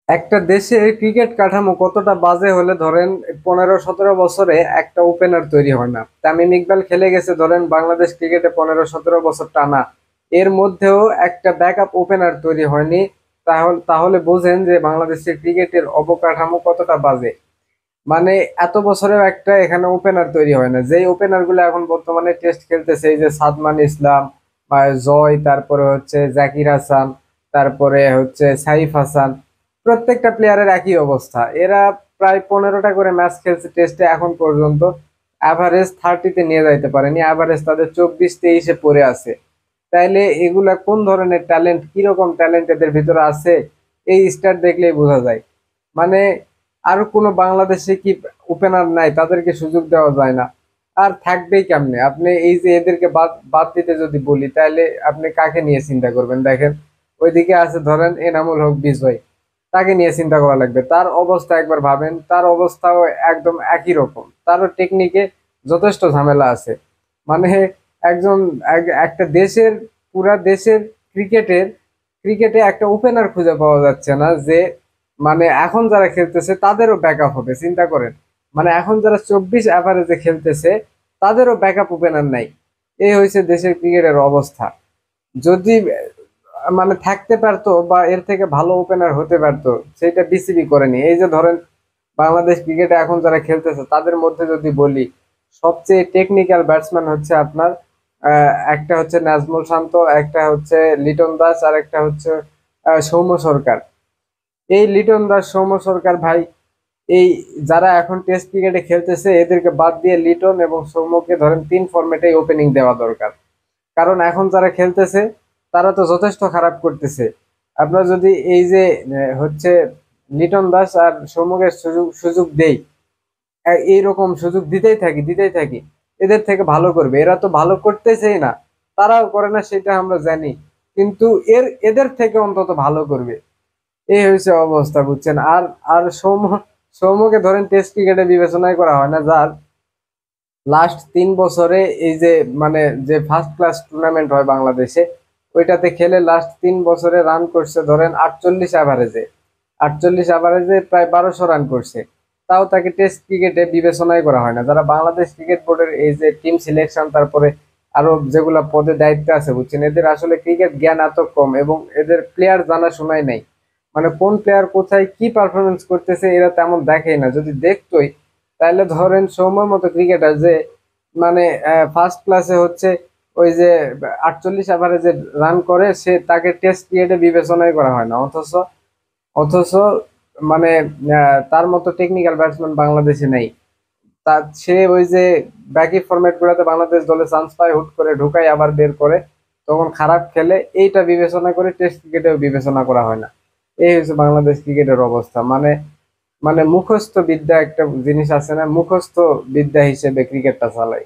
একটা দেশের ক্রিকেট কাঠামো কতটা বাজে হলে ধরেন 15-17 বছরে একটা ওপেনার তৈরি হয় না। তামিম ইকবাল খেলে গেছে ধরেন বাংলাদেশ ক্রিকেটে 15-17 বছর টানা, এর মধ্যেও একটা ব্যাকআপ ওপেনার তৈরি হয়নি। তাহলে তাহলে বোঝেন যে বাংলাদেশের ক্রিকেটের অবকাঠামো কতটা বাজে। মানে এত বছরেও একটা এখানে ওপেনার তৈরি হয় না, যেই ওপেনার গুলো এখন বর্তমানে টেস্ট খেলতেছে, এই যে সাদমান ইসলাম বা জয়, তারপরে হচ্ছে জাকির হাসান, তারপরে হচ্ছে সাইফ হাসান, প্রত্যেকটা প্লেয়ারের একই অবস্থা। এরা প্রায় 15টা করে ম্যাচ খেলছে টেস্টে এখন পর্যন্ত, অ্যাভারেজ 30-তে নিয়ে যাইতে পারেনি, অ্যাভারেজ তাদের 24-23-এ পড়ে আছে। তাইলে এগুলা কোন ধরনের ট্যালেন্ট, কিরকম ট্যালেন্ট এদের ভিতরে আছে, এই স্টার দেখলেই বোঝা যায়। মানে আর কোনো বাংলাদেশে কি ওপেনার নাই তাদেরকে সুযোগ দেওয়া যায় না? আর থাকবেই কেমনে? আপনি এই যে এদেরকে বাদ বাদ দিতে যদি বলি, তাহলে আপনি কাকে নিয়ে চিন্তা করবেন? দেখেন, ওইদিকে আছে ধরেন এনামুল হক বিজয়, তাকে নিয়ে চিন্তা করা লাগবে। তার অবস্থা একবার ভাবেন, তার অবস্থাও একদম একই রকম, তারও টেকনিকে যথেষ্ট ঝামেলা আছে। মানে একজন একটা দেশের, পুরা দেশের ক্রিকেটের ক্রিকেটে একটা ওপেনার খুঁজে পাওয়া যাচ্ছে না যে মানে এখন যারা খেলতেছে তাদেরও ব্যাকআপ হবে, চিন্তা করেন। মানে এখন যারা 24 অ্যাভারেজে খেলতেছে তাদেরও ব্যাকআপ ওপেনার নাই। এই হয়েছে দেশের ক্রিকেটের অবস্থা। যদি মানে থাকতে পারতো বা এর থেকে ভালো ওপেনার হতে পারতো, সেটা বিসিবি করেনি। এই যে ধরেন বাংলাদেশ ক্রিকেটে এখন যারা খেলতেছে তাদের মধ্যে যদি বলি, সবচেয়ে টেকনিক্যাল ব্যাটসম্যান হচ্ছে আপনার একটা হচ্ছে নাজমুল শান্ত, একটা হচ্ছে লিটন দাস, আর একটা হচ্ছে সৌম্য সরকার। এই লিটন দাস, সৌম্য সরকার ভাই, এই যারা এখন টেস্ট ক্রিকেটে খেলতেছে এদেরকে বাদ দিয়ে লিটন এবং সৌম্যকে ধরেন তিন ফরম্যাটে ওপেনিং দেওয়া দরকার। কারণ এখন যারা খেলতেছে তারা তো যথেষ্ট খারাপ করতেছে। আপনার যদি এই যে হচ্ছে লিটন দাস আর সৌম্যকে সুযোগ সুযোগ দেই, এইরকম সুযোগ দিতেই থাকি, এদের থেকে ভালো করবে। এরা তো ভালো করতেছেই না, তারাও করে না সেটা আমরা জানি, কিন্তু এদের থেকে অন্তত ভালো করবে। এই হয়েছে অবস্থা, বুঝছেন? আর আর সৌম্যকে ধরেন টেস্ট ক্রিকেটে বিবেচনাই করা হয় না, যার লাস্ট 3 বছরে এই যে মানে যে ফার্স্ট ক্লাস টুর্নামেন্ট হয় বাংলাদেশে, ওইটাতে খেলে লাস্ট 3 বছরে রান করছে ধরেন 48 অ্যাভারেজে প্রায় 1200 রান করছে। তাও তাকে টেস্ট ক্রিকেটে বিবেচনাই করা হয় না। যারা বাংলাদেশ ক্রিকেট বোর্ডের এই যে টিম সিলেকশন, তারপরে আরো যেগুলা পদে দায়িত্ব আছে, বুঝছেন, এদের আসলে ক্রিকেট জ্ঞান এত কম এবং এদের প্লেয়ার জানা শোনাই নাই। মানে কোন প্লেয়ার কোথায় কি পারফরমেন্স করতেছে এরা তেমন দেখেই না। যদি দেখতোই তাহলে ধরেন সৌম্যর মতো ক্রিকেটার যে মানে ফার্স্ট ক্লাসে হচ্ছে ওই যে 48 অ্যাভারেজে রান করে, সে তাকে টেস্ট ক্রিকেটে বিবেচনাই করা হয় না। অথচ মানে তার মতো টেকনিক্যাল ব্যাটসম্যান বাংলাদেশে নেই। তা সে ওই যে ব্যাকি ফরম্যাট গুলাতে বাংলাদেশ দলে চান্স পায়, হুট করে ঢুকায় আবার বের করে, তখন খারাপ খেলে, এইটা বিবেচনা করে টেস্ট ক্রিকেটেও বিবেচনা করা হয় না। এই হচ্ছে বাংলাদেশ ক্রিকেটের অবস্থা। মানে মানে মুখস্থ বিদ্যা একটা জিনিস আছে না, মুখস্থ বিদ্যা হিসেবে ক্রিকেটটা চালায়।